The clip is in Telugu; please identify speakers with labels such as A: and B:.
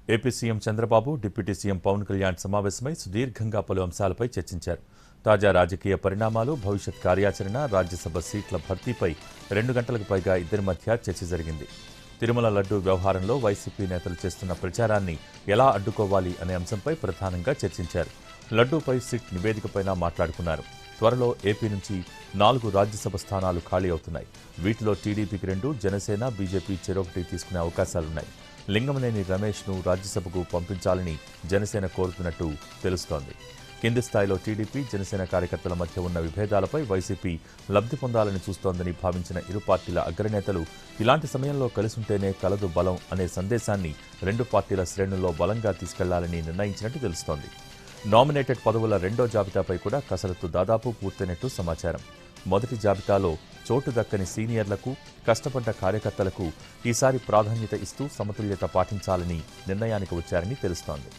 A: AP CM Chandrababu, deputy CM Pawan Kalyan సమావేశమై సుదీర్ఘంగా పలు అంశాలపై చర్చించారు. తాజా రాజకీయ పరిణామాలు, భవిష్యత్ కార్యాచరణ, రాజ్యసభ సీట్ల భర్తీపై 2 గంటలకు పైగా ఇద్దరి మధ్య చర్చ జరిగింది. తిరుమల లడ్డూ వ్యవహారంలో వైసీపీ నేతలు చేస్తున్న ప్రచారాన్ని ఎలా అడ్డుకోవాలి అనే అంశంపై ప్రధానంగా చర్చించారు. లడ్డూపై సిట్ నివేదికపైన మాట్లాడుకున్నారు. త్వరలో ఏపీ నుంచి 4 రాజ్యసభ స్థానాలు ఖాళీ అవుతున్నాయి. వీటిలో టీడీపీకి 2, జనసేన, బీజేపీ చెరొకటి తీసుకునే అవకాశాలున్నాయి. లింగమనేని రమేష్ను రాజ్యసభకు పంపించాలని జనసేన కోరుతున్నట్టు తెలుస్తోంది. కింది స్థాయిలో టీడీపీ, జనసేన కార్యకర్తల మధ్య ఉన్న విభేదాలపై వైసీపీ లబ్ధి పొందాలని చూస్తోందని భావించిన ఇరు పార్టీల అగ్రనేతలు ఇలాంటి సమయంలో కలిసుంటేనే కలదు బలం అనే సందేశాన్ని 2 పార్టీల శ్రేణుల్లో బలంగా తీసుకెళ్లాలని నిర్ణయించినట్టు తెలుస్తోంది. నామినేటెడ్ పదవుల 2వ జాబితాపై కూడా కసరత్తు దాదాపు పూర్తయినట్టు సమాచారం. మొదటి జాబితాలో చోటు దక్కని సీనియర్లకు, కష్టపడ్డ కార్యకర్తలకు ఈసారి ప్రాధాన్యత ఇస్తూ సమతుల్యత పాటించాలని నిర్ణయానికి వచ్చారని తెలుస్తోంది.